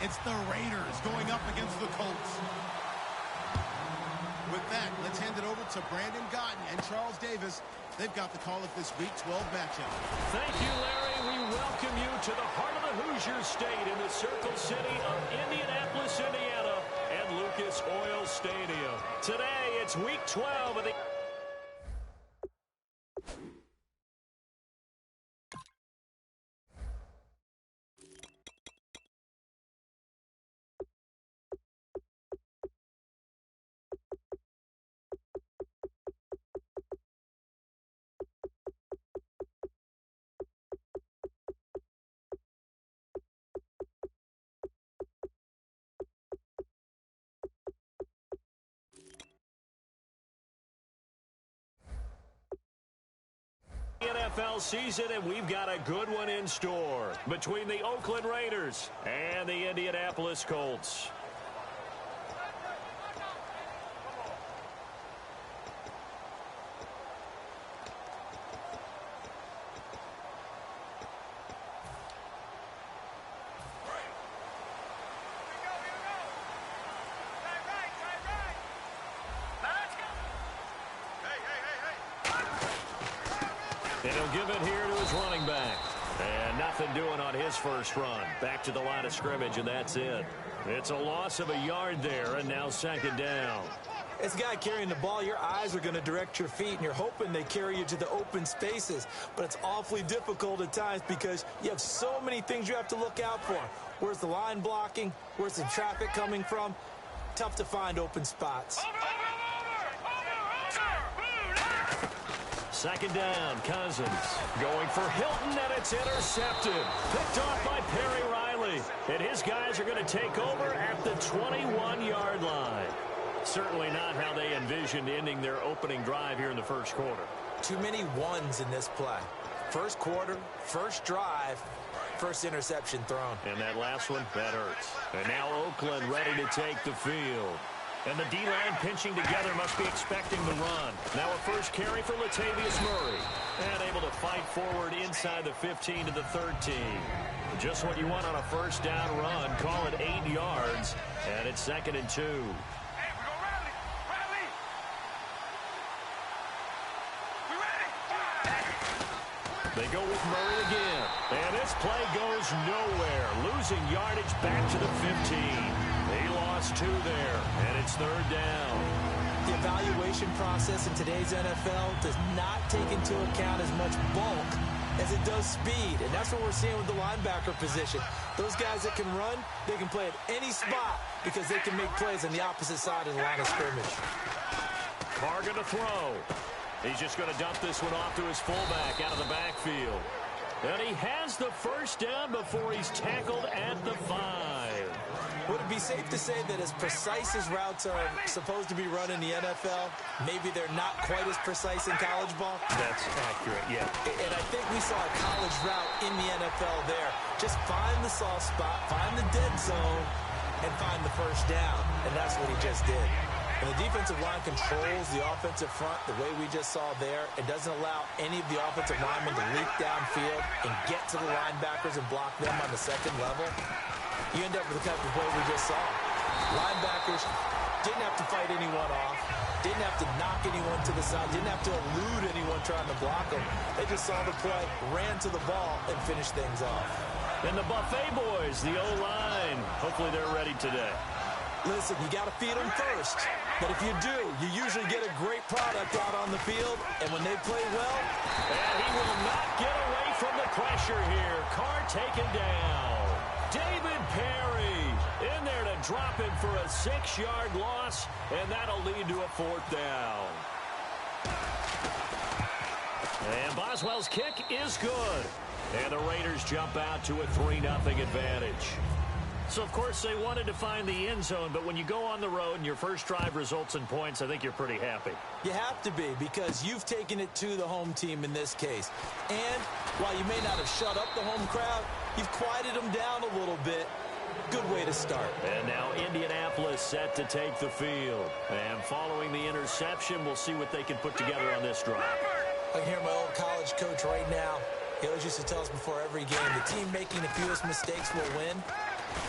It's the Raiders going up against the Colts. With that, let's hand it over to Brandon Gotten and Charles Davis. They've got the call of this Week 12 matchup. Thank you, Larry. We welcome you to the heart of the Hoosier State in the Circle City of Indianapolis, Indiana, and Lucas Oil Stadium. Today, it's Week 12 of the... NFL season, and we've got a good one in store between the Oakland Raiders and the Indianapolis Colts. And he'll give it here to his running back. And nothing doing on his first run. Back to the line of scrimmage, and that's it. It's a loss of a yard there, and now second down. As a guy carrying the ball, your eyes are going to direct your feet, and you're hoping they carry you to the open spaces. But it's awfully difficult at times because you have so many things you have to look out for. Where's the line blocking? Where's the traffic coming from? Tough to find open spots. Second down, Cousins going for Hilton, and it's intercepted. Picked off by Perry Riley. And his guys are going to take over at the 21-yard line. Certainly not how they envisioned ending their opening drive here in the first quarter. Too many ones in this play. First quarter, first drive, first interception thrown. And that last one, that hurts. And now Oakland ready to take the field. And the D-line pinching together must be expecting the run. Now a first carry for Latavius Murray. And able to fight forward inside the 15 to the 13. Just what you want on a first down run. Call it 8 yards. And it's 2nd and 2. They go with Murray again. And this play goes nowhere. Losing yardage back to the 15. They lost 2 there, and it's 3rd down. The evaluation process in today's NFL does not take into account as much bulk as it does speed, and that's what we're seeing with the linebacker position. Those guys that can run, they can play at any spot because they can make plays on the opposite side of the line of scrimmage. Carr going to throw. He's just going to dump this one off to his fullback out of the backfield. And he has the first down before he's tackled at the 5. Would it be safe to say that as precise as routes are supposed to be run in the NFL, maybe they're not quite as precise in college ball? That's accurate, yeah. And I think we saw a college route in the NFL there. Just find the soft spot, find the dead zone, and find the first down. And that's what he just did. And the defensive line controls the offensive front the way we just saw there. It doesn't allow any of the offensive linemen to leap downfield and get to the linebackers and block them on the second level. You end up with the type of play we just saw. Linebackers didn't have to fight anyone off, didn't have to knock anyone to the side, didn't have to elude anyone trying to block them. They just saw the play, ran to the ball, and finished things off. And the Buffet boys, the O-line, hopefully they're ready today. Listen, you got to feed them first. But if you do, you usually get a great product out on the field. And when they play well... And he will not get away from the pressure here. Carr taken down. David Perry in there to drop him for a 6-yard loss. And that'll lead to a 4th down. And Boswell's kick is good. And the Raiders jump out to a 3-0 advantage. So, of course, they wanted to find the end zone, but when you go on the road and your first drive results in points, I think you're pretty happy. You have to be, because you've taken it to the home team in this case. And while you may not have shut up the home crowd, you've quieted them down a little bit. Good way to start. And now Indianapolis set to take the field. And following the interception, we'll see what they can put together on this drive. I can hear my old college coach right now. He always used to tell us before every game, the team making the fewest mistakes will win.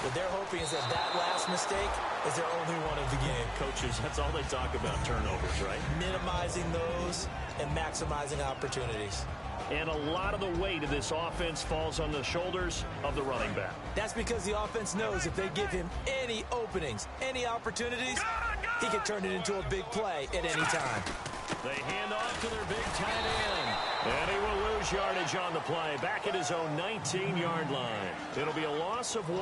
What they're hoping is that last mistake is their only one of the game. Coaches, that's all they talk about, turnovers, right? Minimizing those and maximizing opportunities. And a lot of the weight of this offense falls on the shoulders of the running back. That's because the offense knows if they give him any openings, any opportunities, he can turn it into a big play at any time. They hand off to their big tight end. And he will lose yardage on the play, back at his own 19-yard line. It'll be a loss of 1,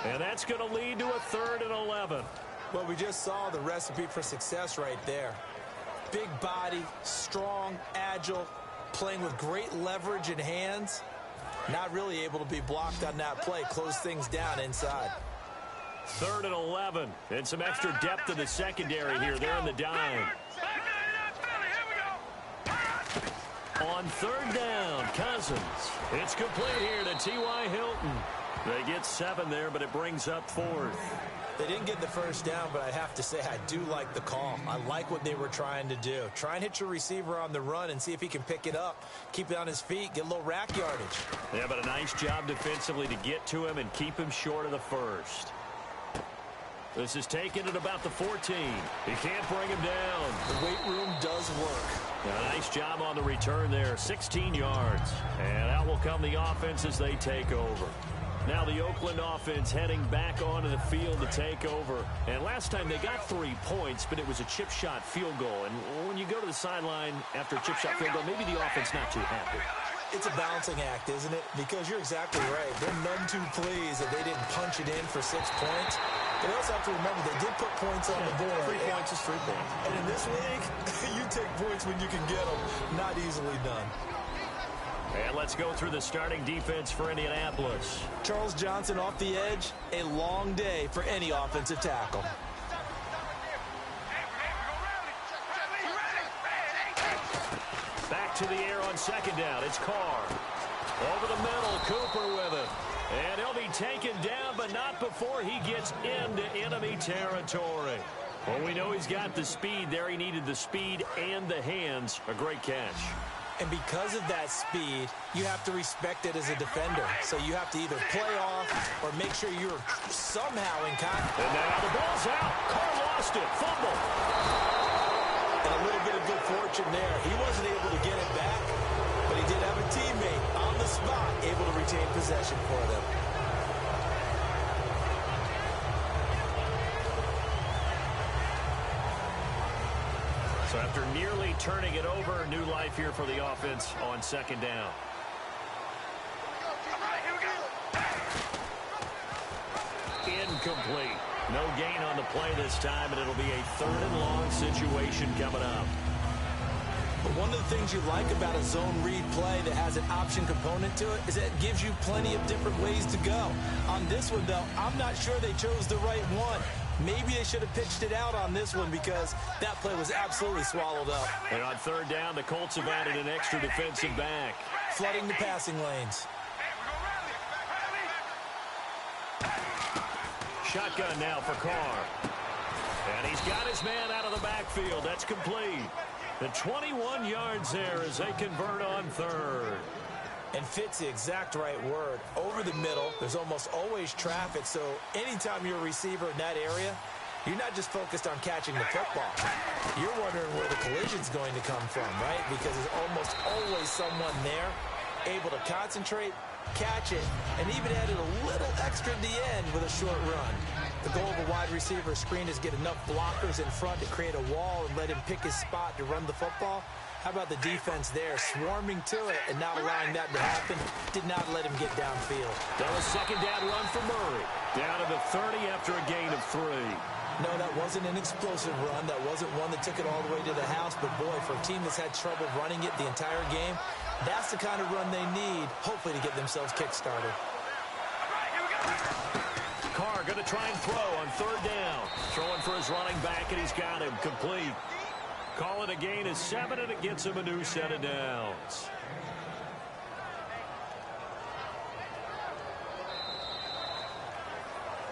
and that's going to lead to a 3rd and 11. Well, we just saw the recipe for success right there. Big body, strong, agile, playing with great leverage in hands. Not really able to be blocked on that play. Close things down inside. 3rd and 11. And some extra depth in the secondary here. They're in the dime. On 3rd down, Cousins. It's complete here to T.Y. Hilton. They get 7 there, but it brings up 4th. They didn't get the first down, but I have to say I do like the call. I like what they were trying to do. Try and hit your receiver on the run and see if he can pick it up, keep it on his feet, get a little rack yardage. Yeah, but a nice job defensively to get to him and keep him short of the first. This is taken at about the 14. He can't bring him down. The weight room does work. A nice job on the return there, 16 yards. And out will come the offense as they take over. Now the Oakland offense heading back onto the field to take over. And last time they got 3 points, but it was a chip shot field goal. And when you go to the sideline after a chip shot field goal, maybe the offense not too happy. It's a balancing act, isn't it? Because you're exactly right. They're none too pleased that they didn't punch it in for 6 points. But they also have to remember they did put points on the board. 3 points is 3 points. And in this league, you take points when you can get them. Not easily done. And let's go through the starting defense for Indianapolis. Charles Johnson off the edge. A long day for any offensive tackle. Back to the air on 2nd down. It's Carr. Over the middle, Cooper with it. And he'll be taken down, but not before he gets into enemy territory. Well, we know he's got the speed there. He needed the speed and the hands. A great catch. And because of that speed, you have to respect it as a defender. So you have to either play off or make sure you're somehow in contact. And now the ball's out. Carr lost it. Fumble. And a little bit of good fortune there. He wasn't able to get it back, but he did have a teammate on the spot able to retain possession for them. So after nearly turning it over, new life here for the offense on 2nd down. Incomplete. No gain on the play this time, and it'll be a 3rd and long situation coming up. But one of the things you like about a zone read play that has an option component to it is that it gives you plenty of different ways to go. On this one, though, I'm not sure they chose the right one. Maybe they should have pitched it out on this one because that play was absolutely swallowed up. And on 3rd down, the Colts have added an extra defensive back. Flooding the passing lanes. Shotgun now for Carr. And he's got his man out of the backfield. That's complete. The 21 yards there as they convert on 3rd. And fits the exact right word. Over the middle, there's almost always traffic, so anytime you're a receiver in that area, you're not just focused on catching the football. You're wondering where the collision's going to come from, right? Because there's almost always someone there able to concentrate, catch it, and even added a little extra at the end with a short run. The goal of a wide receiver screen is get enough blockers in front to create a wall and let him pick his spot to run the football. How about the defense there, swarming to it and not allowing that to happen? Did not let him get downfield. That was 2nd down run for Murray. Down to the 30 after a gain of 3. No, that wasn't an explosive run. That wasn't one that took it all the way to the house. But, boy, for a team that's had trouble running it the entire game, that's the kind of run they need, hopefully, to get themselves kick-started. Carr going to try and throw on 3rd down. Throwing for his running back, and he's got him complete. Call it a gain of 7, and it gets him a new set of downs.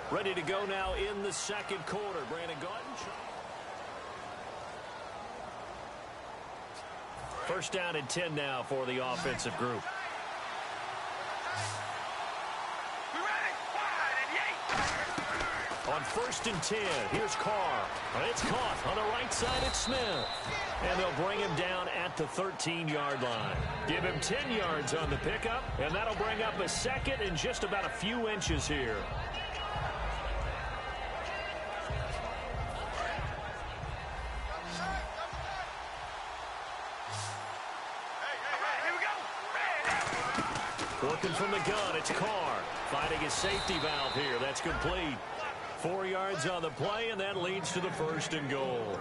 Ready to go now in the 2nd quarter. Brandon Gaudin. 1st down and 10 now for the offensive group. On 1st and 10, here's Carr. It's caught. On the right side, it's Smith. And they'll bring him down at the 13-yard line. Give him 10 yards on the pickup, and that'll bring up a second and just about a few inches here. Working from the gun, it's Carr. Finding his safety valve here. That's complete. 4 yards on the play, and that leads to the 1st and goal.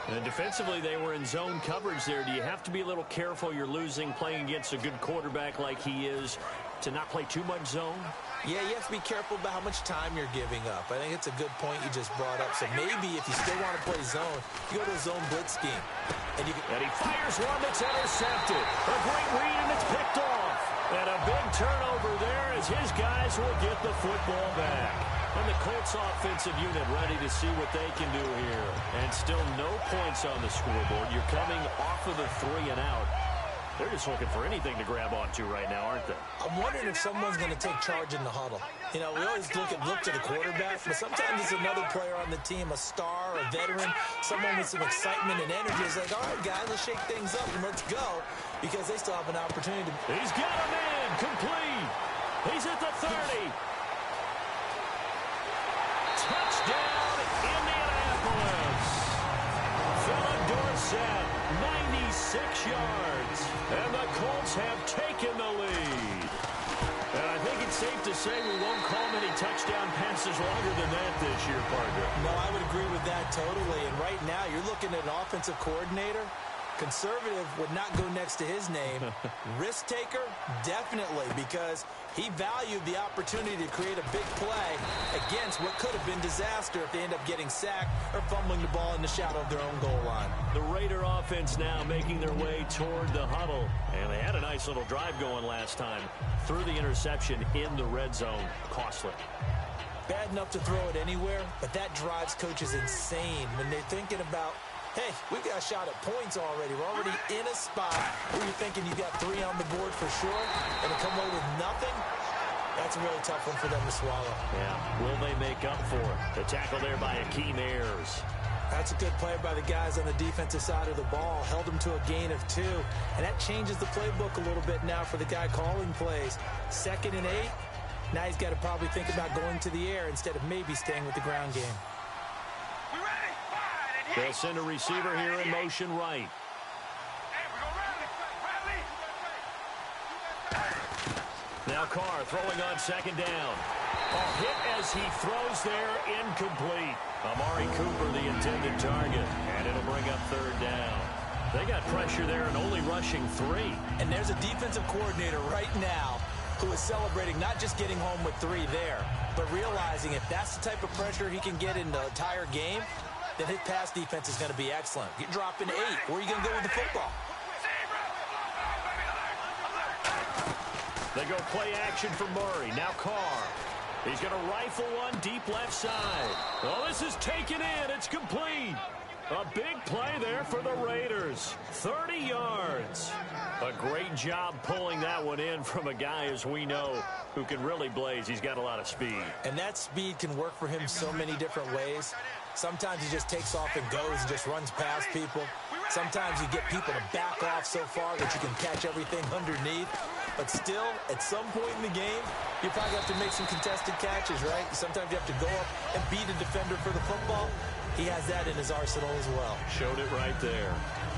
And defensively, they were in zone coverage there. Do you have to be a little careful? You're losing playing against a good quarterback like he is to not play too much zone? Yeah, you have to be careful about how much time you're giving up. I think it's a good point you just brought up. So maybe if you still want to play zone, you go to a zone blitz scheme. And he fires one that's intercepted. A great read, and it's picked off. And a big turnover there as his guys will get the football back. And the Colts offensive unit ready to see what they can do here. And still no points on the scoreboard. You're coming off of the 3 and out. They're just looking for anything to grab onto right now, aren't they? I'm wondering if someone's going to take charge in the huddle. You know, we always look to the quarterback, but sometimes it's another player on the team, a star, a veteran, someone with some excitement and energy. It's like, all right, guys, let's shake things up and let's go, because they still have an opportunity to... He's got him in, complete. He's at the 30. Touchdown, Indianapolis. Philip Dorsett, 96 yards. And the Colts have taken the lead. And I think it's safe to say we won't call many touchdown passes longer than that this year, partner. No, I would agree with that totally. And right now, you're looking at an offensive coordinator. Conservative would not go next to his name. Risk taker, definitely, because he valued the opportunity to create a big play against what could have been disaster if they end up getting sacked or fumbling the ball in the shadow of their own goal line. The Raider offense now making their way toward the huddle. And they had a nice little drive going last time. Threw the interception in the red zone. Costly. Bad enough to throw it anywhere, but that drives coaches insane when they're thinking about, hey, we've got a shot at points already. We're already in a spot where you're thinking you got 3 on the board for sure, and to come away with nothing, that's a really tough one for them to swallow. Yeah, will they make up for it? The tackle there by Akeem Ayers. That's a good play by the guys on the defensive side of the ball. Held them to a gain of 2, and that changes the playbook a little bit now for the guy calling plays. 2nd and 8, now he's got to probably think about going to the air instead of maybe staying with the ground game. They'll send a receiver here in motion right. Now Carr throwing on 2nd down. A hit as he throws there, incomplete. Amari Cooper, the intended target, and it'll bring up 3rd down. They got pressure there and only rushing 3. And there's a defensive coordinator right now who is celebrating not just getting home with 3 there, but realizing if that's the type of pressure he can get in the entire game, then his pass defense is going to be excellent. You're dropping 8. Where are you going to go with the football? They go play action for Murray. Now Carr. He's going to rifle one deep left side. Oh, this is taken in. It's complete. A big play there for the Raiders. 30 yards. A great job pulling that one in from a guy, as we know, who can really blaze. He's got a lot of speed. And that speed can work for him so many different ways. Sometimes he just takes off and goes and just runs past people. Sometimes you get people to back off so far that you can catch everything underneath. But still, at some point in the game, you probably have to make some contested catches, right? Sometimes you have to go up and beat a defender for the football. He has that in his arsenal as well. Showed it right there.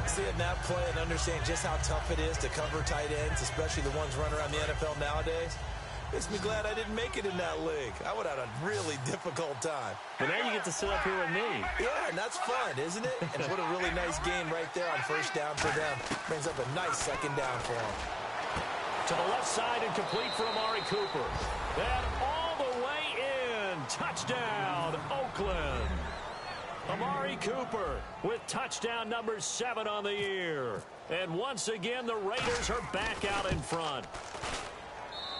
Seeing that play and understanding just how tough it is to cover tight ends, especially the ones running around the NFL nowadays, makes me glad I didn't make it in that league. I would have had a really difficult time. But now you get to sit up here with me. Yeah, and that's fun, isn't it? And what a really nice game right there on 1st down for them. Brings up a nice 2nd down for them. To the left side and complete for Amari Cooper. And all the way in. Touchdown, Oakland. Amari Cooper with touchdown number 7 on the year. And once again, the Raiders are back out in front.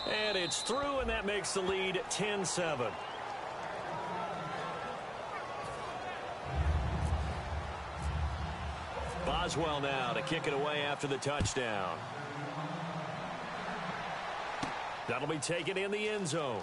And it's through, and that makes the lead 10-7. Boswell now to kick it away after the touchdown. That'll be taken in the end zone.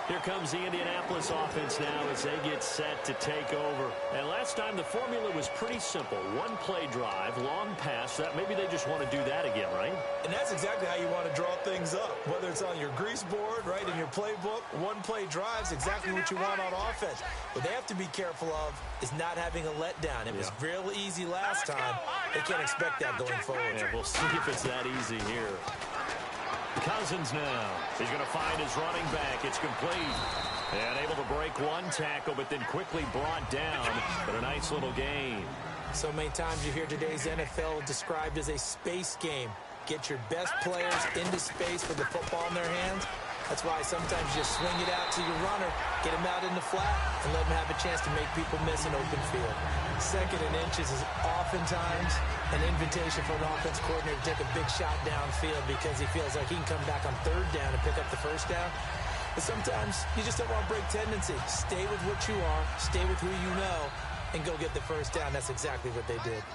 Here comes the Indianapolis offense now as they get set to take over. And last time the formula was pretty simple. One play drive, long pass. That maybe they just want to do that again, right? And that's exactly how you want to draw things up. Whether it's on your grease board, right, in your playbook, one play drives exactly what you want on offense. What they have to be careful of is not having a letdown. It was real easy last time. They can't expect that going forward. Yeah, we'll see if it's that easy here. Cousins now. He's going to find his running back. It's complete. And able to break one tackle, but then quickly brought down. But a nice little gain. So many times you hear today's NFL described as a space game. Get your best players into space with the football in their hands. That's why sometimes you just swing it out to your runner, get him out in the flat, and let him have a chance to make people miss an open field. Second and inches is oftentimes an invitation for an offense coordinator to take a big shot downfield because he feels like he can come back on third down and pick up the first down. But sometimes you just don't want to break tendency. Stay with what you are, stay with who you know, and go get the first down. That's exactly what they did.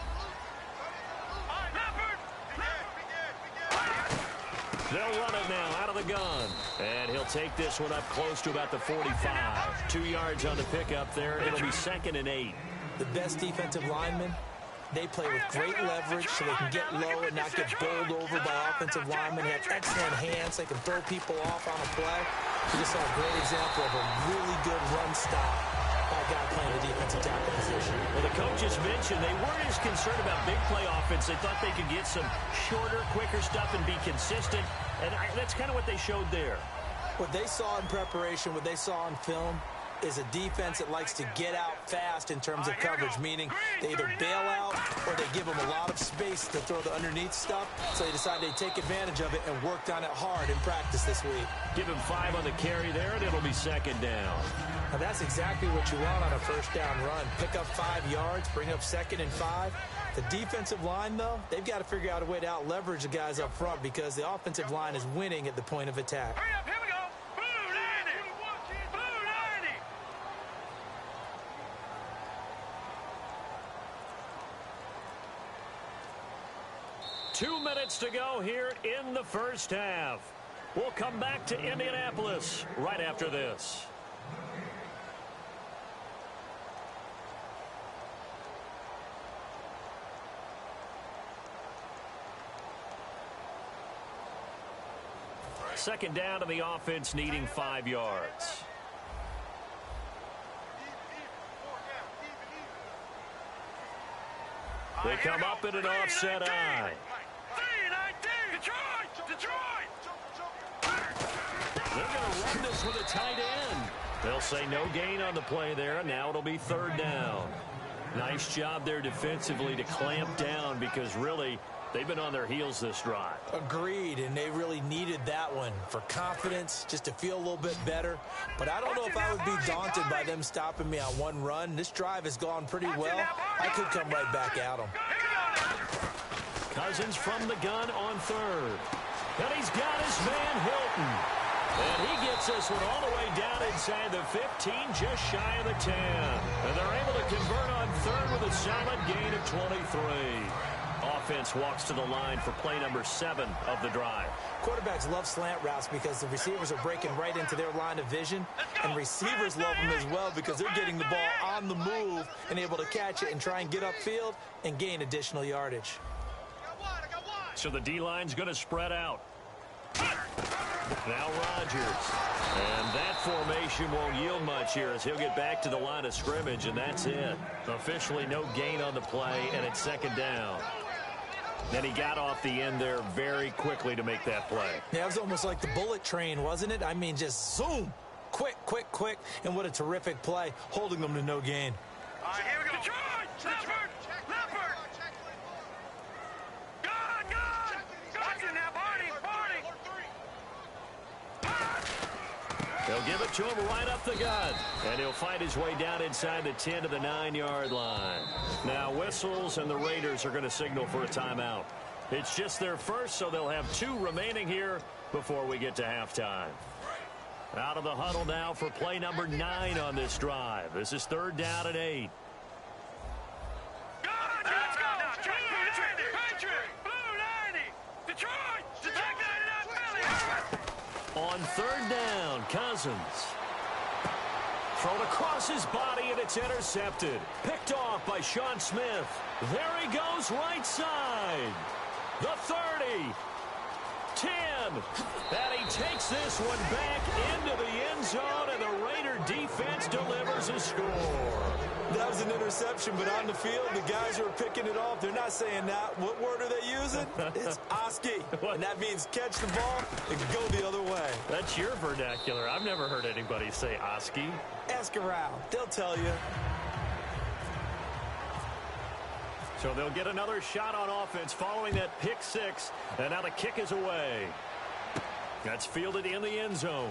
They'll run it now out of the gun. And he'll take this one up close to about the 45. 2 yards on the pickup there. It'll be 2nd and 8. The best defensive linemen, they play with great leverage so they can get low and not get bowled over by offensive linemen. They have excellent hands. They can throw people off on a play. We just saw a great example of a really good run stop by a guy playing the defensive tackle position. Well, the coaches mentioned they weren't as concerned about big play offense. They thought they could get some shorter, quicker stuff and be consistent. And that's kind of what they showed there. What they saw in preparation, what they saw in film, is a defense that likes to get out fast in terms of coverage, meaning they either bail out or they give them a lot of space to throw the underneath stuff, so they decide they take advantage of it and worked on it hard in practice this week. Give him 5 on the carry there, and it'll be 2nd down. Now that's exactly what you want on a first down run. Pick up 5 yards, bring up 2nd and 5. The defensive line, though, they've got to figure out a way to out-leverage the guys up front because the offensive line is winning at the point of attack. Hurry up, here we go. Blue 90. Blue 90. 2 minutes to go here in the first half. We'll come back to Indianapolis right after this. Second down to the offense, needing 5 yards. They come up in an offset eye. They're going to run this with a tight end. They'll say no gain on the play there. Now it'll be 3rd down. Nice job there defensively to clamp down because really they've been on their heels this drive. Agreed, and they really needed that one for confidence, just to feel a little bit better. But I don't know if I would be daunted by them stopping me on one run. This drive has gone pretty well. I could come right back at them. Cousins from the gun on 3rd. And he's got his man Hilton. And he gets this one all the way down inside the 15, just shy of the 10. And they're able to convert on 3rd with a solid gain of 23. Offense walks to the line for play number 7 of the drive. Quarterbacks love slant routes because the receivers are breaking right into their line of vision, and receivers love them as well because they're getting the ball on the move and able to catch it and try and get upfield and gain additional yardage. So the D-line's going to spread out. Now Rodgers. And that formation won't yield much here as he'll get back to the line of scrimmage, and that's it. Officially no gain on the play, and it's 2nd down. Then he got off the end there very quickly to make that play. Yeah, it was almost like the bullet train, wasn't it? I mean, just zoom. Quick, quick, quick. And what a terrific play, holding them to no gain. All right, here we go. Leopard! Leopard! Gun! Watch it now, Barney! They'll give it to him right up the gut. And he'll fight his way down inside the 10 to the 9-yard line. Now whistles, and the Raiders are going to signal for a timeout. It's just their first, so they'll have 2 remaining here before we get to halftime. Out of the huddle now for play number 9 on this drive. This is 3rd down and 8. Let's go! Patriot! Blue 90! Detroit! Detect 99 Philly! On 3rd down, Cousins. Thrown across his body, and it's intercepted. Picked off by Sean Smith. There he goes, right side. The 30. 10. And he takes this one back into the end zone, and the Raider defense delivers a score. That was an interception, but on the field, the guys who are picking it off, they're not saying that. What word are they using? It's Oski. And that means catch the ball and go the other way. That's your vernacular. I've never heard anybody say Oski. Ask around. They'll tell you. So they'll get another shot on offense following that pick six. And now the kick is away. That's fielded in the end zone.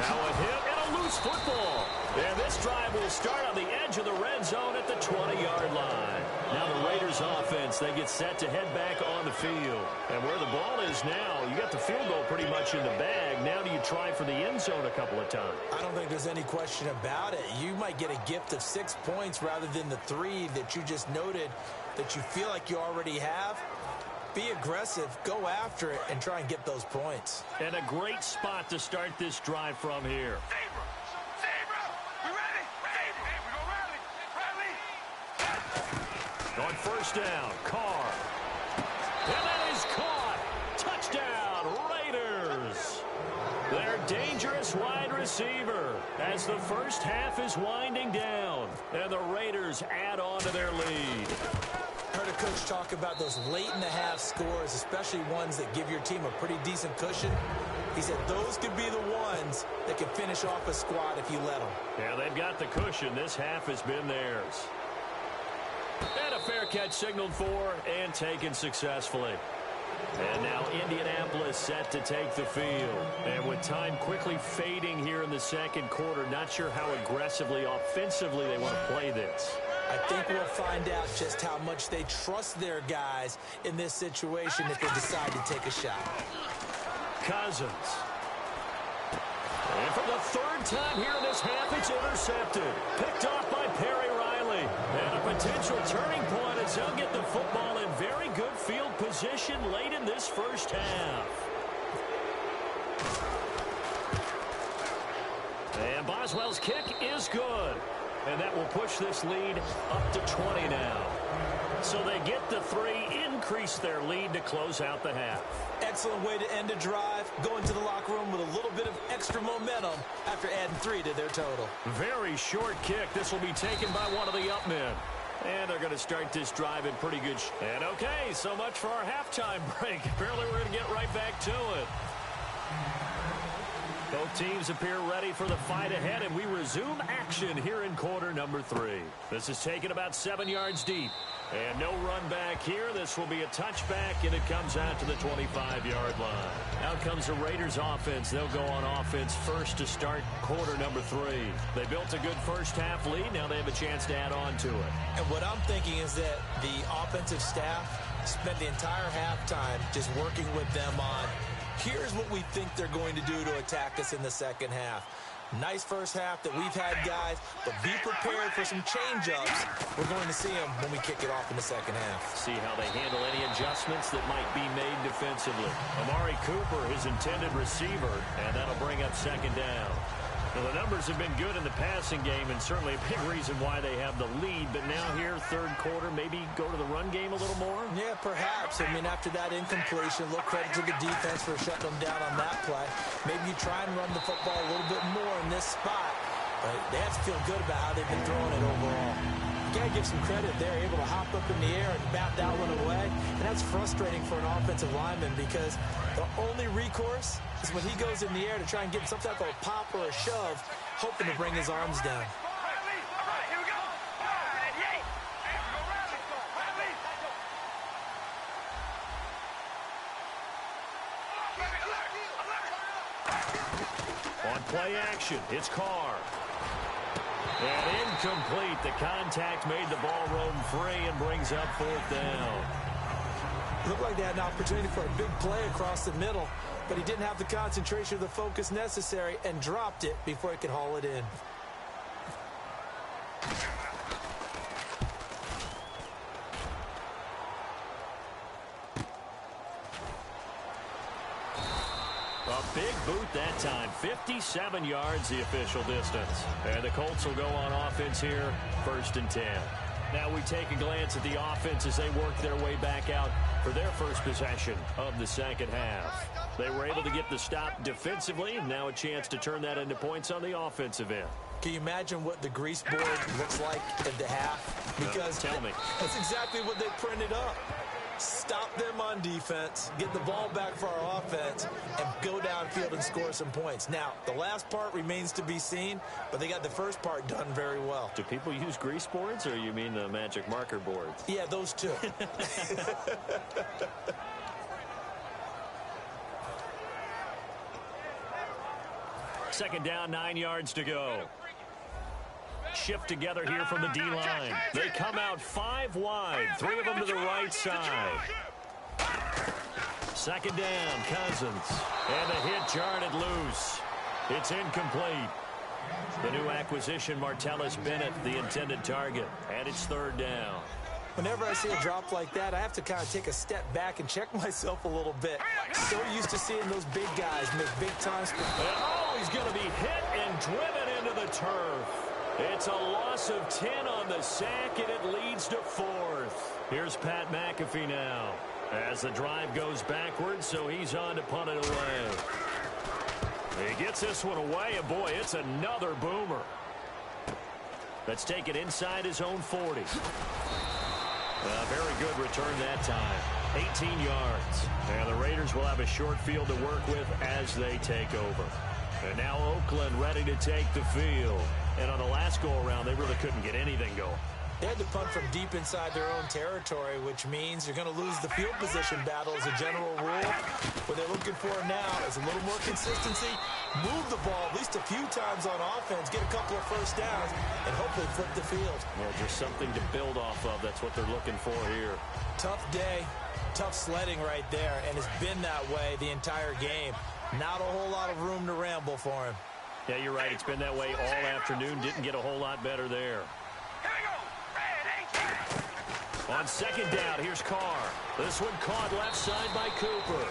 Now a hit and a loose football. And this drive will start on the edge of the red zone at the 20-yard line. Now the Raiders offense, they get set to head back on the field. And where the ball is now, you got the field goal pretty much in the bag. Now do you try for the end zone a couple of times? I don't think there's any question about it. You might get a gift of 6 points rather than the 3 that you just noted that you feel like you already have. Be aggressive, go after it, and try and get those points. And a great spot to start this drive from here. On first down, Carr. And that is caught. Touchdown, Raiders. Their dangerous wide receiver as the first half is winding down. And the Raiders add on to their lead. Heard a coach talk about those late-in-the-half scores, especially ones that give your team a pretty decent cushion. He said those could be the ones that can finish off a squad if you let them. Yeah, they've got the cushion. This half has been theirs. And a fair catch signaled for and taken successfully. And now Indianapolis set to take the field. And with time quickly fading here in the second quarter, not sure how aggressively, offensively they want to play this. I think we'll find out just how much they trust their guys in this situation if they decide to take a shot. Cousins. And for the third time here in this half, it's intercepted. Picked off by Perry Riley. And a potential turning point as they'll get the football in very good field position late in this first half. And Boswell's kick is good. And that will push this lead up to 20 now. So they get the 3, increase their lead to close out the half. Excellent way to end a drive. Go into the locker room with a little bit of extra momentum after adding 3 to their total. Very short kick. This will be taken by one of the up men. And they're going to start this drive in pretty good shape. And okay, so much for our halftime break. Apparently we're going to get right back to it. Both teams appear ready for the fight ahead, and we resume action here in quarter number 3. This is taken about 7 yards deep. And no run back here. This will be a touchback, and it comes out to the 25-yard line. Out comes the Raiders offense. They'll go on offense first to start quarter number 3. They built a good first half lead. Now they have a chance to add on to it. And what I'm thinking is that the offensive staff spent the entire halftime just working with them on, here's what we think they're going to do to attack us in the second half. Nice first half that we've had, guys, but be prepared for some change-ups. We're going to see them when we kick it off in the second half. See how they handle any adjustments that might be made defensively. Amari Cooper, his intended receiver, and that'll bring up second down. Now, the numbers have been good in the passing game, and certainly a big reason why they have the lead. But now here, third quarter, maybe go to the run game a little more? Yeah, perhaps. I mean, after that incompletion, a little credit to the defense for shutting them down on that play. Maybe you try and run the football a little bit more in this spot. But they have to feel good about how they've been throwing it overall. You got to give some credit. They're able to hop up in the air and bat that one away. And that's frustrating for an offensive lineman because the only recourse is when he goes in the air to try and get some type of a pop or a shove, hoping to bring his arms down. On play action, it's Carr. And incomplete. The contact made the ball roam free and brings up fourth down. Looked like they had an opportunity for a big play across the middle, but he didn't have the concentration or the focus necessary and dropped it before he could haul it in. A big boot that time. 57 yards the official distance. And the Colts will go on offense here, 1st and 10. Now we take a glance at the offense as they work their way back out for their first possession of the second half. They were able to get the stop defensively, and now a chance to turn that into points on the offensive end. Can you imagine what the grease board looks like at the half? Because tell me. That's exactly what they printed up. Stop them on defense, get the ball back for our offense, and go downfield and score some points. Now, the last part remains to be seen, but they got the first part done very well. Do people use grease boards, or you mean the magic marker boards? Yeah, those two. Second down, 9 yards to go. Shift together here from the D-line. They come out 5 wide, 3 of them to the right side. Second down, Cousins. And the hit jarred loose. It's incomplete. The new acquisition, Martellus Bennett, the intended target. And it's 3rd down. Whenever I see a drop like that, I have to kind of take a step back and check myself a little bit. So used to seeing those big guys make big-time spots. Oh, he's going to be hit and driven into the turf. It's a loss of 10 on the sack, and it leads to 4th. Here's Pat McAfee now as the drive goes backwards, so he's on to punt it away. He gets this one away, and boy, it's another boomer. Let's take it inside his own 40. A very good return that time. 18 yards. And the Raiders will have a short field to work with as they take over. And now Oakland ready to take the field. And on the last go-around, they really couldn't get anything going. They had to punt from deep inside their own territory, which means you're going to lose the field position battle as a general rule. What they're looking for now is a little more consistency, move the ball at least a few times on offense, get a couple of first downs, and hopefully flip the field. Yeah, just something to build off of. That's what they're looking for here. Tough day, tough sledding right there, and it's been that way the entire game. Not a whole lot of room to ramble for him. Yeah, you're right. It's been that way all afternoon. Didn't get a whole lot better there. On second down, here's Carr. This one caught left side by Cooper.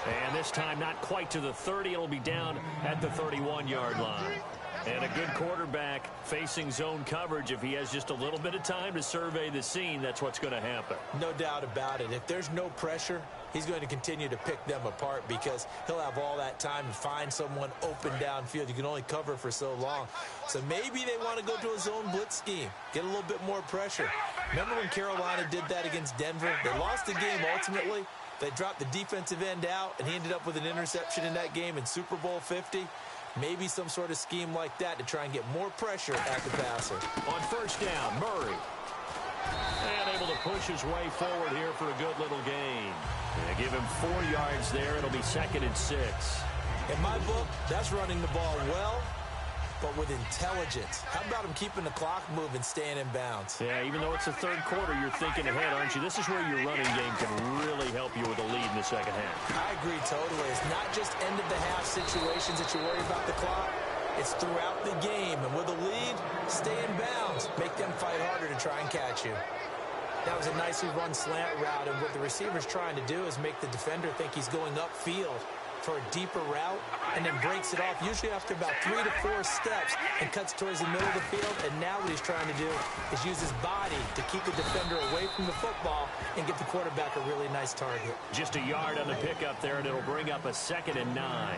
And this time not quite to the 30. It'll be down at the 31-yard line. And a good quarterback facing zone coverage. If he has just a little bit of time to survey the scene, that's what's going to happen. No doubt about it. If there's no pressure, he's going to continue to pick them apart because he'll have all that time to find someone open downfield. You can only cover for so long. So maybe they want to go to a zone blitz scheme, get a little bit more pressure. Remember when Carolina did that against Denver? They lost the game ultimately. They dropped the defensive end out, and he ended up with an interception in that game in Super Bowl 50. Maybe some sort of scheme like that to try and get more pressure at the passer. On first down, Murray. And able to push his way forward here for a good little gain. They give him 4 yards there. It'll be 2nd and 6. In my book, that's running the ball well, but with intelligence. How about him keeping the clock moving, staying in bounds? Yeah, even though it's the 3rd quarter, you're thinking ahead, aren't you? This is where your running game can really help you with a lead in the second half. I agree totally. It's not just end-of-the-half situations that you worry about the clock. It's throughout the game. And with a lead, stay in bounds. Make them fight harder to try and catch you. That was a nicely run slant route, and what the receiver's trying to do is make the defender think he's going upfield for a deeper route, and then breaks it off usually after about 3 to 4 steps and cuts towards the middle of the field. And now what he's trying to do is use his body to keep the defender away from the football and get the quarterback a really nice target. Just a yard on the pickup there, and it'll bring up a 2nd and 9.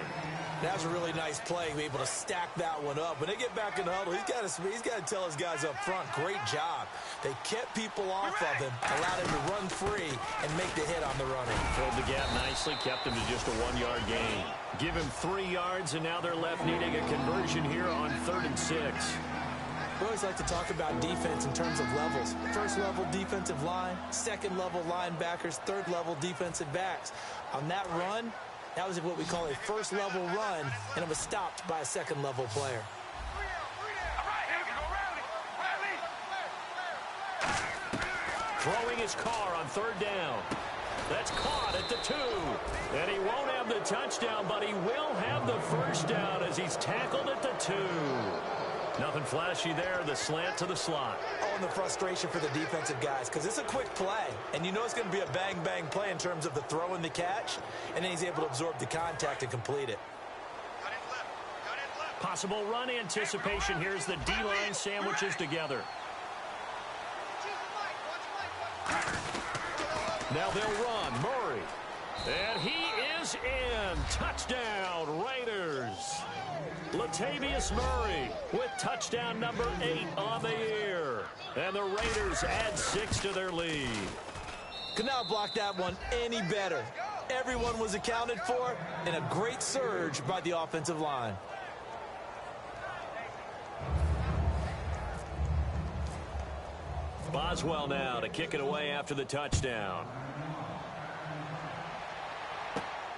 That was a really nice play, be able to stack that one up. When they get back in the huddle, he's got to tell his guys up front, great job. They kept people off of him, allowed him to run free and make the hit on the running. Filled the gap nicely, kept him to just a 1-yard gain. Give him 3 yards, and now they're left needing a conversion here on 3rd and 6. We always like to talk about defense in terms of levels. 1st level defensive line, 2nd level linebackers, 3rd level defensive backs. On that run, that was what we call a 1st level run, and it was stopped by a 2nd level player. Throwing his Carr on 3rd down. That's caught at the 2. And he won't have the touchdown, but he will have the first down as he's tackled at the 2. Nothing flashy there, the slant to the slot. Oh, the frustration for the defensive guys because it's a quick play, and you know it's going to be a bang-bang play in terms of the throw and the catch, and then he's able to absorb the contact and complete it. Possible run anticipation. Here's the D-line sandwiches together. Now they'll run. Murray. And he is in. Touchdown, Raiders. Latavius Murray with touchdown number 8 on the year. And the Raiders add 6 to their lead. Could not block that one any better. Everyone was accounted for, and a great surge by the offensive line. Boswell now to kick it away after the touchdown.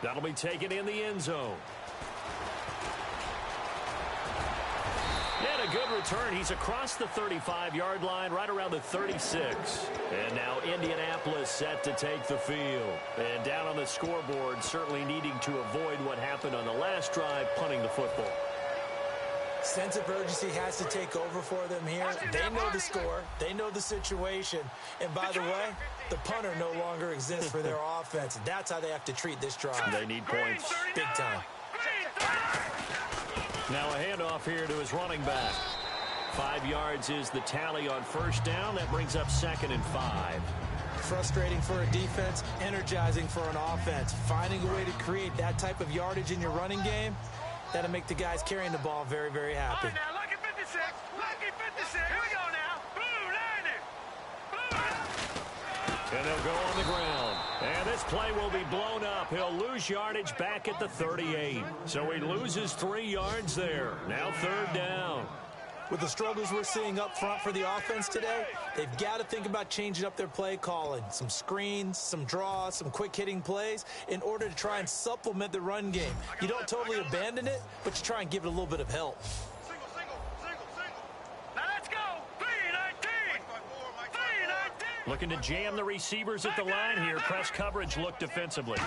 That'll be taken in the end zone. And a good return. He's across the 35-yard line, right around the 36. And now Indianapolis set to take the field. And down on the scoreboard, certainly needing to avoid what happened on the last drive, punting the football. Sense of urgency has to take over for them here. They know the score. They know the situation. And by the way, the punter no longer exists for their offense. That's how they have to treat this drive. They need points. Big time. Now a handoff here to his running back. 5 yards is the tally on first down. That brings up 2nd and 5. Frustrating for a defense, energizing for an offense. Finding a way to create that type of yardage in your running game, that'll make the guys carrying the ball very, very happy. All right, now, lucky 56. Lucky 56. Here we go now. Blue, line it. Blue. And they'll go on the ground. And this play will be blown up. He'll lose yardage back at the 38. So he loses 3 yards there. Now 3rd down. With the struggles we're seeing up front for the offense today, they've got to think about changing up their play calling. Some screens, some draws, some quick-hitting plays in order to try and supplement the run game. You don't totally abandon it, but you try and give it a little bit of help. Single. Now let's go. 319. 319. Looking to jam the receivers at the line here. Press coverage look defensively.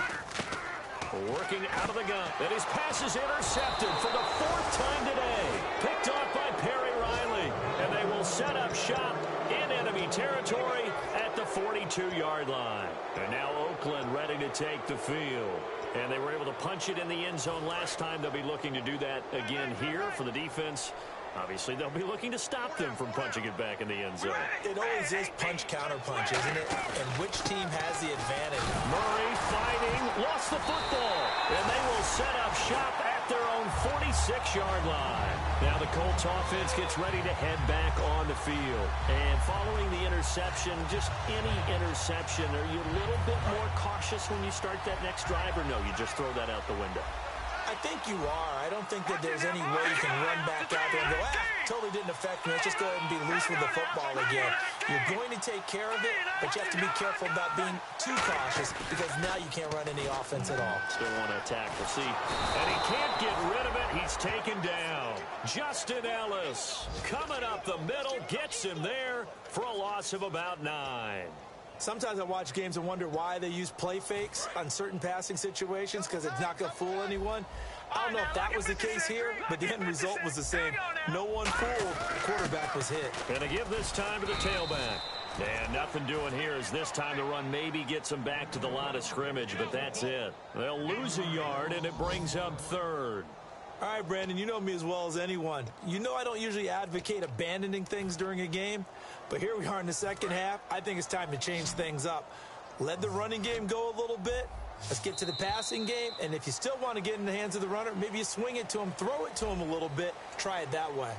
Working out of the gun. And his pass is intercepted for the 4th time today. Picked off by Perry Riley. And they will set up shop in enemy territory at the 42-yard line. And now Oakland ready to take the field. And they were able to punch it in the end zone last time. They'll be looking to do that again here for the defense. Obviously, they'll be looking to stop them from punching it back in the end zone. It always is punch-counter-punch, isn't it? And which team has the advantage? Murray fighting, lost the football. And they will set up shop at their own 46-yard line. Now the Colts offense gets ready to head back on the field. And following the interception, just any interception, are you a little bit more cautious when you start that next drive, or no, you just throw that out the window? I think you are. I don't think that there's any way you can run back out there and go, totally didn't affect me. Let's just go ahead and be loose with the football again. You're going to take care of it, but you have to be careful about being too cautious because now you can't run any offense at all. Still want to attack. We'll see. And he can't get rid of it. He's taken down. Justin Ellis coming up the middle, gets him there for a loss of about 9. Sometimes I watch games and wonder why they use play fakes on certain passing situations because it's not going to fool anyone. I don't know if that was the case here, but the end result was the same. No one fooled. The quarterback was hit. Going to give this time to the tailback. And nothing doing here as this time the run maybe gets them back to the line of scrimmage, but that's it. They'll lose a yard, and it brings up 3rd. All right, Brandon, you know me as well as anyone. You know I don't usually advocate abandoning things during a game, but here we are in the second half. I think it's time to change things up. Let the running game go a little bit. Let's get to the passing game, and if you still want to get in the hands of the runner, maybe you swing it to him, throw it to him a little bit, try it that way.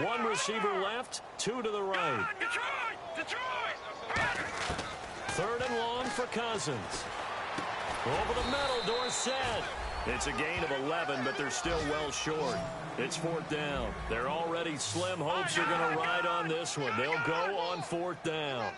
One receiver left, 2 to the right. Detroit. 3rd and long for Cousins. Over the middle, Dorsett. It's a gain of 11, but they're still well short. It's 4th down. They're already slim hopes are going to ride on this one. They'll go on 4th down.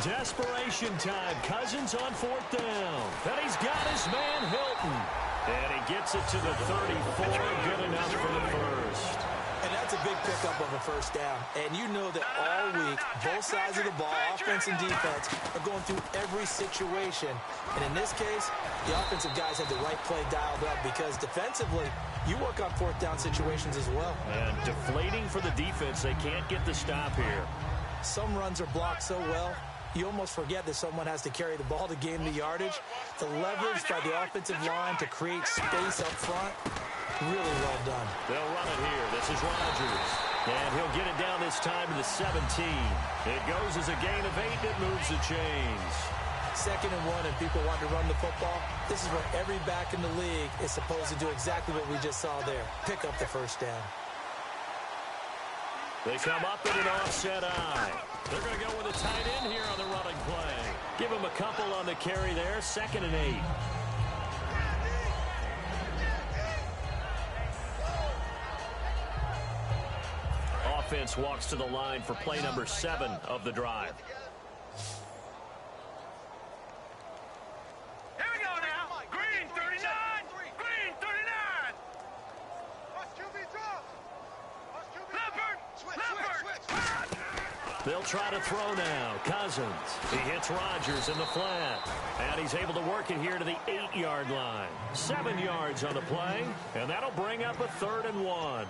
Desperation time. Cousins on 4th down. And he's got his man Hilton. And he gets it to the 34. Good enough for the first. And that's It's a big pickup of a first down. And you know that all week, both sides of the ball, offense and defense, are going through every situation. And in this case, the offensive guys have the right play dialed up because defensively, you work on fourth down situations as well. And deflating for the defense. They can't get the stop here. Some runs are blocked so well, you almost forget that someone has to carry the ball to gain the yardage. The leverage by the offensive line to create space up front, really well done. They'll run it here. This is Rodgers. And he'll get it down this time to the 17. It goes as a gain of 8 that moves the chains. 2nd and 1 and people want to run the football. This is where every back in the league is supposed to do exactly what we just saw there. Pick up the first down. They come up in an offset eye. They're going to go with a tight end here on the running play. Give him a couple on the carry there. 2nd and 8. Offense walks to the line for play number 7 of the drive. Here we go now. Green 39. Green 39. Leopard. They'll try to throw now. Cousins. He hits Rodgers in the flat. And he's able to work it here to the 8-yard line. 7 yards on the play. And that'll bring up a 3rd and 1.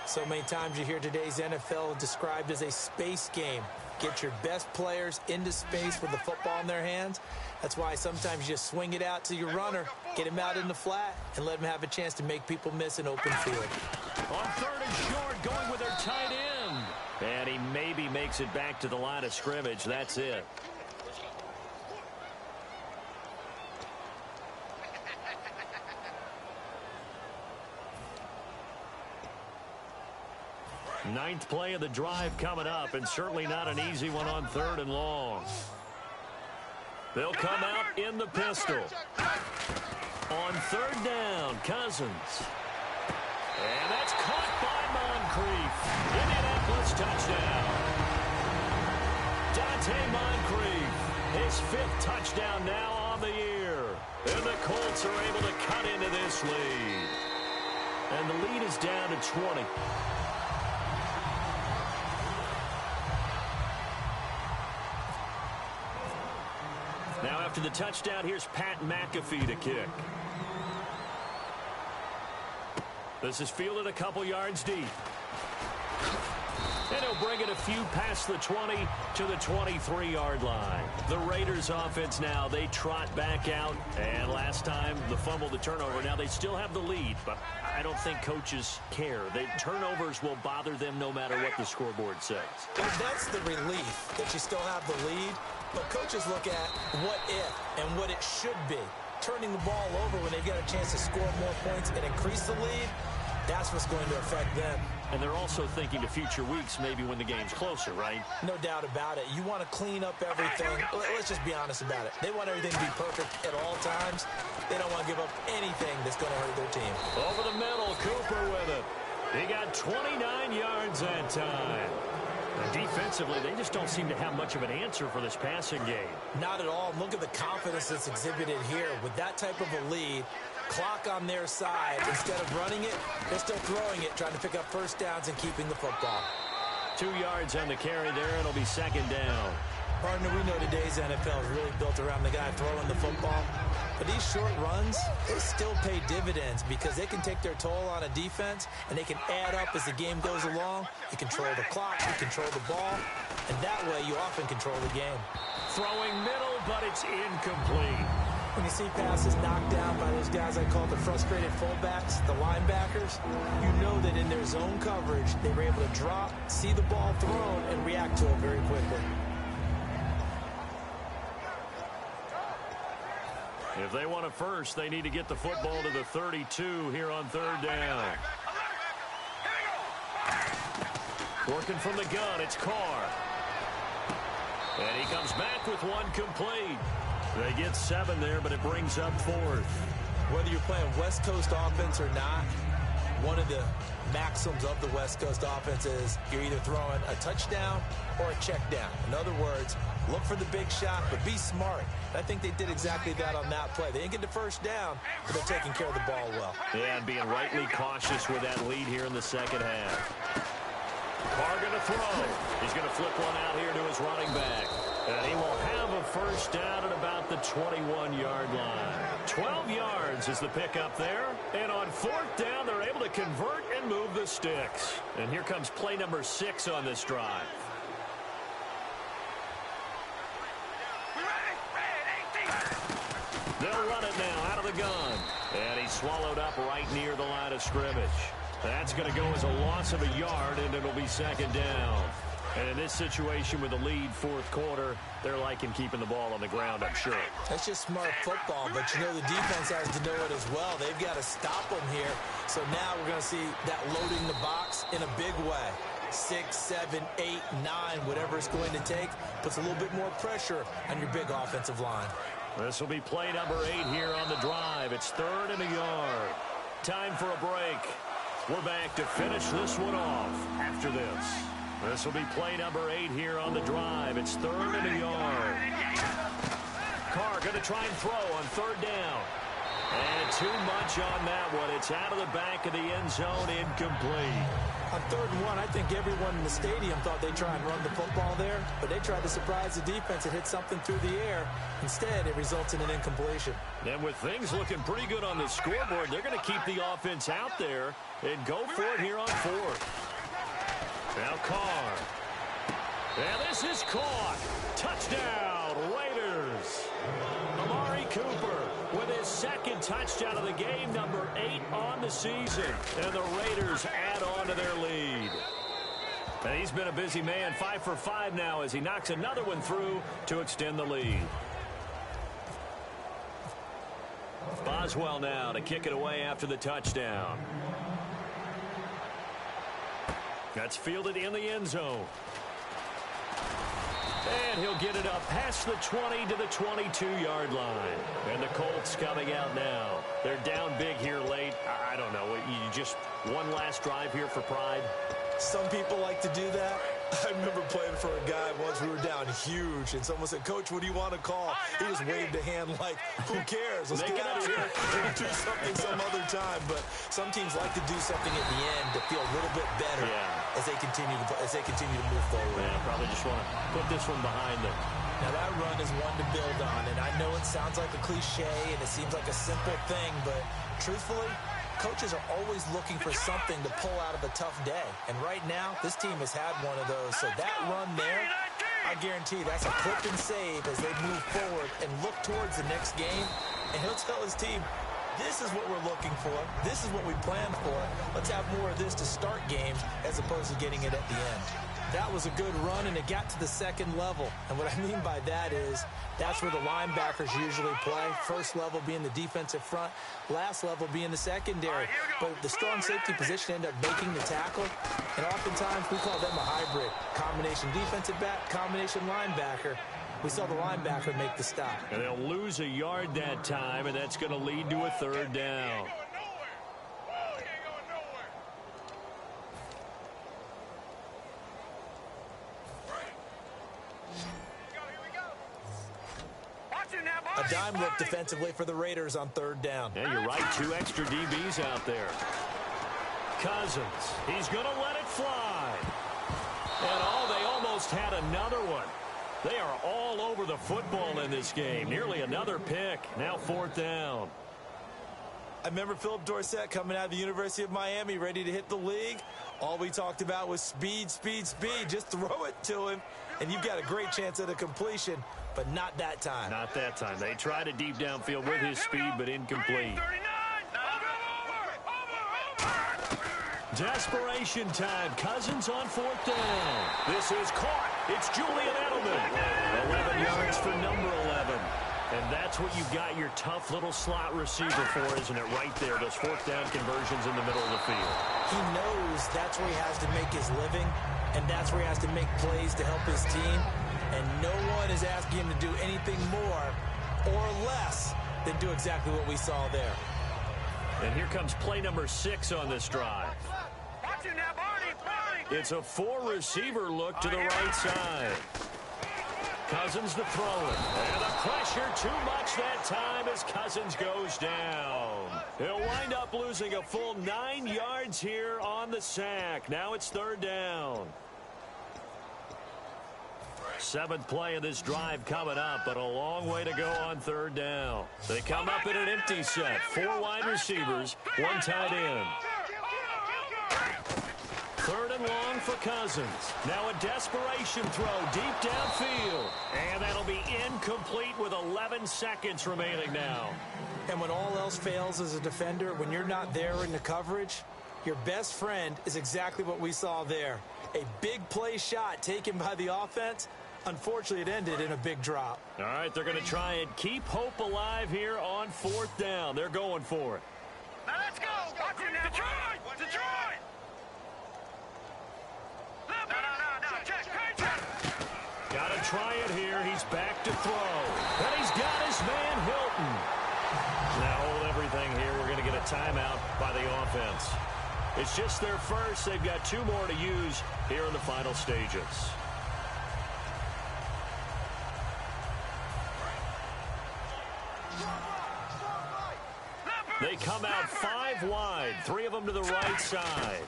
So many times you hear today's NFL described as a space game. Get your best players into space with the football in their hands. That's why sometimes you just swing it out to your runner, get him out in the flat, and let him have a chance to make people miss an open field. On 3rd and short, going with their tight end. And he maybe makes it back to the line of scrimmage. That's it. Ninth play of the drive coming up, and certainly not an easy one on 3rd and long. They'll come out in the pistol. On 3rd down, Cousins. And that's caught by Moncrief. Indianapolis touchdown. Dante Moncrief, his 5th touchdown now on the year. And the Colts are able to cut into this lead. And the lead is down to 20. Now after the touchdown, here's Pat McAfee to kick. This is fielded a couple yards deep. And he'll bring it a few past the 20 to the 23-yard line. The Raiders offense now, they trot back out. And last time, the fumble, the turnover. Now they still have the lead, but I don't think coaches care. The turnovers will bother them no matter what the scoreboard says. Well, that's the relief that you still have the lead. But coaches look at what if and what it should be. Turning the ball over when they get a chance to score more points and increase the lead, that's what's going to affect them. And they're also thinking to future weeks, maybe when the game's closer, right? No doubt about it. You want to clean up everything. Let's just be honest about it. They want everything to be perfect at all times. They don't want to give up anything that's going to hurt their team. Over the middle, Cooper with it. He got 29 yards that time. And defensively, they just don't seem to have much of an answer for this passing game. Not at all. Look at the confidence that's exhibited here. With that type of a lead, clock on their side, instead of running it, they're still throwing it, trying to pick up first downs and keeping the football. 2 yards on the carry there, and it'll be 2nd down. Partner, we know today's NFL is really built around the guy throwing the football. But these short runs, they still pay dividends because they can take their toll on a defense, and they can add up as the game goes along. You control the clock, you control the ball, and that way you often control the game. Throwing middle, but it's incomplete. When you see passes knocked down by those guys I call the frustrated fullbacks, the linebackers, you know that in their zone coverage, they were able to drop, see the ball thrown, and react to it very quickly. If they want a first, they need to get the football to the 32 here on 3rd down. Working from the gun, it's Carr. And he comes back with one complete. They get 7 there, but it brings up 4th. Whether you're playing West Coast offense or not, one of the maxims of the West Coast offense is you're either throwing a touchdown or a check down. In other words, look for the big shot, but be smart. And I think they did exactly that on that play. They didn't get the first down, but they're taking care of the ball well. Yeah, and being rightly cautious with that lead here in the 2nd half. Carr going to throw. He's going to flip one out here to his running back. And he will have a first down at about the 21-yard line. 12 yards is the pickup there. And on fourth down, they're able to convert and move the sticks. And here comes play number 6 on this drive. They'll run it now out of the gun. And he's swallowed up right near the line of scrimmage. That's going to go as a loss of a yard, and it'll be second down. And in this situation with the lead fourth quarter, they're liking keeping the ball on the ground, I'm sure. That's just smart football, but you know the defense has to know it as well. They've got to stop them here. So now we're going to see that loading the box in a big way. 6, 7, 8, 9, whatever it's going to take, puts a little bit more pressure on your big offensive line. This will be play number 8 here on the drive. It's 3rd and a yard. Time for a break. We're back to finish this one off after this. This will be play number 8 here on the drive. It's 3rd and a yard. Carr going to try and throw on 3rd down. And too much on that one. It's out of the back of the end zone, incomplete. On 3rd and 1, I think everyone in the stadium thought they'd try and run the football there, but they tried to surprise the defense and hit something through the air. Instead, it results in an incompletion. And with things looking pretty good on the scoreboard, they're going to keep the offense out there and go for it here on 4th. Now Carr. And this is caught. Touchdown, Raiders. Amari Cooper with his 2nd touchdown of the game, number 8 on the season. And the Raiders add on to their lead. And he's been a busy man, 5 for 5 now as he knocks another one through to extend the lead. Boswell now to kick it away after the touchdown. That's fielded in the end zone. And he'll get it up past the 20 to the 22-yard line. And the Colts coming out now. They're down big here late. I don't know. You just one last drive here for pride? Some people like to do that. I remember playing for a guy once. We were down huge, and someone said, "Coach, what do you want to call?" He just waved a hand like, "Who cares? Let's get out of here and do something some other time." But some teams like to do something at the end to feel a little bit better as they continue to move forward. Yeah, probably just want to put this one behind them. Now that run is one to build on, and I know it sounds like a cliche and it seems like a simple thing, but truthfully, coaches are always looking for something to pull out of a tough day. And right now, this team has had one of those. So that run there, I guarantee that's a clip and save as they move forward and look towards the next game. And he'll tell his team, this is what we're looking for. This is what we planned for. Let's have more of this to start games as opposed to getting it at the end. That was a good run, and it got to the 2nd level. And what I mean by that is that's where the linebackers usually play. First level being the defensive front, last level being the secondary. But the strong safety position ended up making the tackle, and oftentimes we call them a hybrid. Combination defensive back, combination linebacker. We saw the linebacker make the stop. And they'll lose a yard that time, and that's going to lead to a 3rd down. A dime look defensively for the Raiders on 3rd down. Yeah, you're right. 2 extra DBs out there. Cousins. He's going to let it fly. And they almost had another one. They are all over the football in this game. Nearly another pick. Now 4th down. I remember Philip Dorsett coming out of the University of Miami ready to hit the league. All we talked about was speed, speed, speed. Just throw it to him, and you've got a great chance at a completion, but not that time. Not that time. They tried a deep downfield with his speed, but incomplete. Desperation time. Cousins on 4th down. This is caught. It's Julian Edelman. 11 yards for number 11. And that's what you've got your tough little slot receiver for, isn't it? Right there, those 4th down conversions in the middle of the field. He knows that's where he has to make his living, and that's where he has to make plays to help his team. And no one is asking him to do anything more or less than do exactly what we saw there. And here comes play number 6 on this drive. It's a 4-receiver look to the right side. Cousins to throw it. And the pressure too much that time as Cousins goes down. He'll wind up losing a full 9 yards here on the sack. Now it's 3rd down. Seventh play of this drive coming up, but a long way to go on third down. They come up in an empty set. 4 wide receivers, 1 tight end. Third and long for Cousins. Now a desperation throw deep downfield. And that'll be incomplete with 11 seconds remaining now. And when all else fails as a defender, when you're not there in the coverage, your best friend is exactly what we saw there. A big play shot taken by the offense. Unfortunately, it ended in a big drop. All right, they're going to try and keep hope alive here on 4th down. They're going for it. Now let's go. Detroit! Detroit! No. Check. Got to try it here. He's back to throw. And he's got his man Hilton. Now hold everything here. We're going to get a timeout by the offense. It's just their first. They've got 2 more to use here in the final stages. They come out 5 wide, 3 of them to the right side.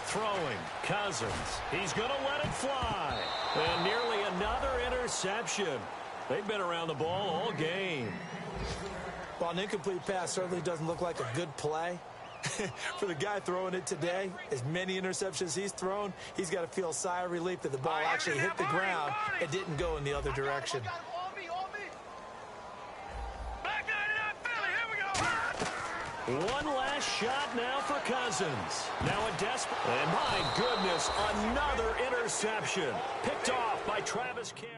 Throwing, Cousins. He's going to let it fly. And nearly another interception. They've been around the ball all game. Well, an incomplete pass certainly doesn't look like a good play. For the guy throwing it today, as many interceptions he's thrown, he's got to feel a sigh of relief that the ball actually hit the ground and didn't go in the other direction. One last shot now for Cousins. Now a desperate... And my goodness, another interception. Picked off by Travis Carey.